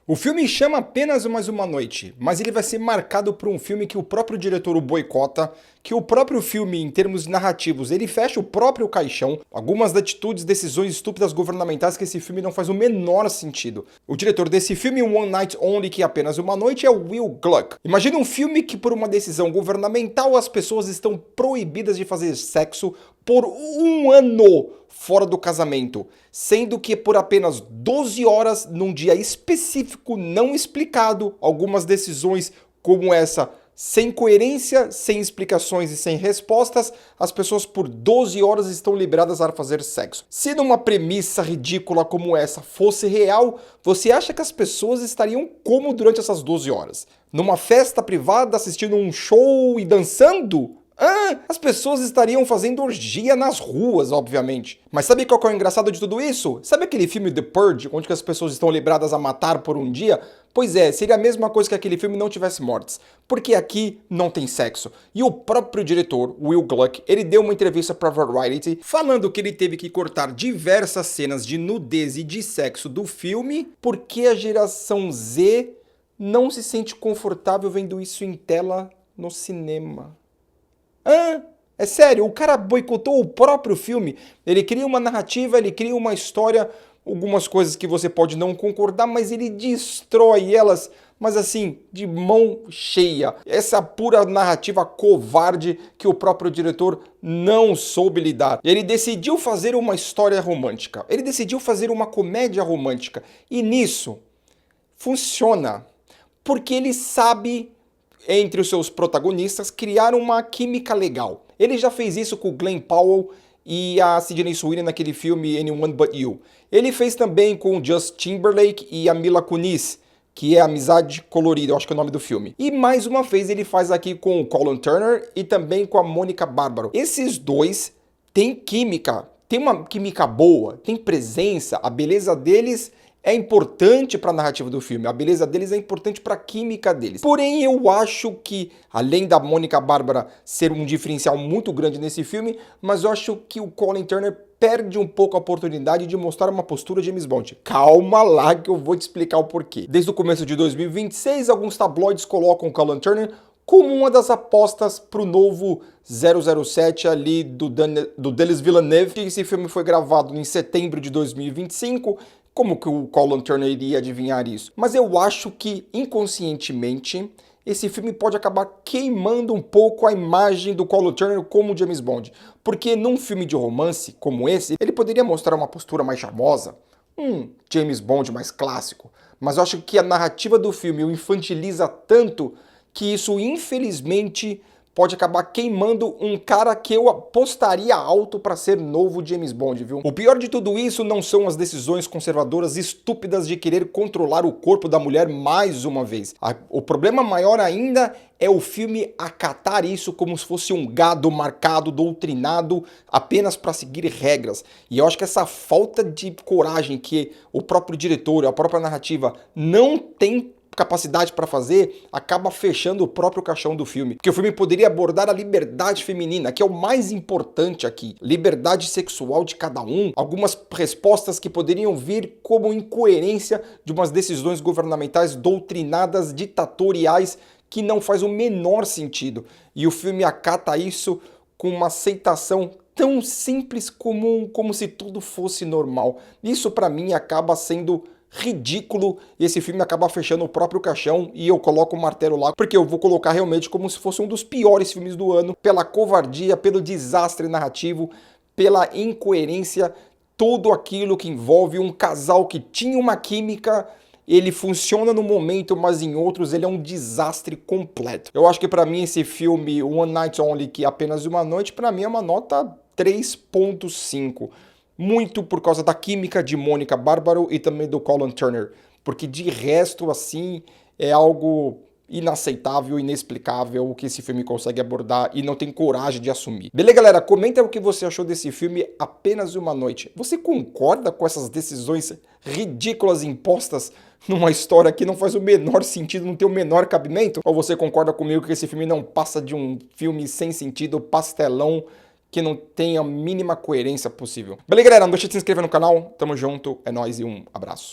O filme chama apenas Mais Uma Noite, mas ele vai ser marcado por um filme que o próprio diretor o boicota, que o próprio filme, em termos narrativos, ele fecha o próprio caixão, algumas atitudes, decisões estúpidas governamentais que esse filme não faz o menor sentido. O diretor desse filme, One Night Only, que é apenas uma noite, é o Will Gluck. Imagina um filme que por uma decisão governamental as pessoas estão proibidas de fazer sexo por um ano fora do casamento, sendo que por apenas 12 horas, num dia específico não explicado, algumas decisões como essa, sem coerência, sem explicações e sem respostas, as pessoas por 12 horas estão liberadas a fazer sexo. Se numa premissa ridícula como essa fosse real, você acha que as pessoas estariam como durante essas 12 horas? Numa festa privada, assistindo um show e dançando? As pessoas estariam fazendo orgia nas ruas, obviamente. Mas sabe qual que é o engraçado de tudo isso? Sabe aquele filme The Purge, onde as pessoas estão liberadas a matar por um dia? Pois é, seria a mesma coisa que aquele filme não tivesse mortes. Porque aqui não tem sexo. E o próprio diretor, Will Gluck, ele deu uma entrevista para Variety falando que ele teve que cortar diversas cenas de nudez e de sexo do filme porque a geração Z não se sente confortável vendo isso em tela no cinema. É sério, o cara boicotou o próprio filme. Ele cria uma narrativa, ele cria uma história, algumas coisas que você pode não concordar, mas ele destrói elas, mas assim, de mão cheia. Essa pura narrativa covarde que o próprio diretor não soube lidar. Ele decidiu fazer uma história romântica, ele decidiu fazer uma comédia romântica, e nisso funciona, porque ele sabe, entre os seus protagonistas, criar uma química legal. Ele já fez isso com o Glenn Powell e a Sydney Sweeney naquele filme Anyone But You. Ele fez também com o Justin Timberlake e a Mila Kunis, que é Amizade Colorida, eu acho que é o nome do filme. E mais uma vez ele faz aqui com o Colin Turner e também com a Monica Bárbaro. Esses dois têm química, tem uma química boa, tem presença, a beleza deles é importante para a narrativa do filme, a beleza deles é importante para a química deles. Porém, eu acho que, além da Monica Bárbara ser um diferencial muito grande nesse filme, mas eu acho que o Colin Turner perde um pouco a oportunidade de mostrar uma postura de James Bond. Calma lá que eu vou te explicar o porquê. Desde o começo de 2026, alguns tabloides colocam o Colin Turner como uma das apostas para o novo 007 ali do Denis Villeneuve. Esse filme foi gravado em setembro de 2025, como que o Colin Turner iria adivinhar isso? Mas eu acho que, inconscientemente, esse filme pode acabar queimando um pouco a imagem do Colin Turner como James Bond. Porque num filme de romance como esse, ele poderia mostrar uma postura mais charmosa, um James Bond mais clássico. Mas eu acho que a narrativa do filme o infantiliza tanto que isso, infelizmente, pode acabar queimando um cara que eu apostaria alto para ser novo James Bond, viu? O pior de tudo isso não são as decisões conservadoras estúpidas de querer controlar o corpo da mulher mais uma vez. O problema maior ainda é o filme acatar isso como se fosse um gado marcado, doutrinado, apenas para seguir regras. E eu acho que essa falta de coragem que o próprio diretor, a própria narrativa não tem capacidade para fazer, acaba fechando o próprio caixão do filme. Porque o filme poderia abordar a liberdade feminina, que é o mais importante aqui. Liberdade sexual de cada um. Algumas respostas que poderiam vir como incoerência de umas decisões governamentais doutrinadas, ditatoriais, que não faz o menor sentido. E o filme acata isso com uma aceitação tão simples, comum, como se tudo fosse normal. Isso para mim acaba sendo ridículo, e esse filme acaba fechando o próprio caixão, e eu coloco o martelo lá, porque eu vou colocar realmente como se fosse um dos piores filmes do ano, pela covardia, pelo desastre narrativo, pela incoerência, tudo aquilo que envolve um casal que tinha uma química, ele funciona no momento, mas em outros ele é um desastre completo. Eu acho que para mim esse filme, One Night Only, que é apenas uma noite, para mim é uma nota 3.5. Muito por causa da química de Monica Bárbaro e também do Colin Turner, porque de resto, assim, é algo inaceitável, inexplicável o que esse filme consegue abordar e não tem coragem de assumir. Beleza, galera? Comenta o que você achou desse filme Apenas Uma Noite. Você concorda com essas decisões ridículas impostas numa história que não faz o menor sentido, não tem o menor cabimento? Ou você concorda comigo que esse filme não passa de um filme sem sentido, pastelão, que não tem a mínima coerência possível? Beleza, galera? Não deixa de se inscrever no canal. Tamo junto, é nóis e um abraço.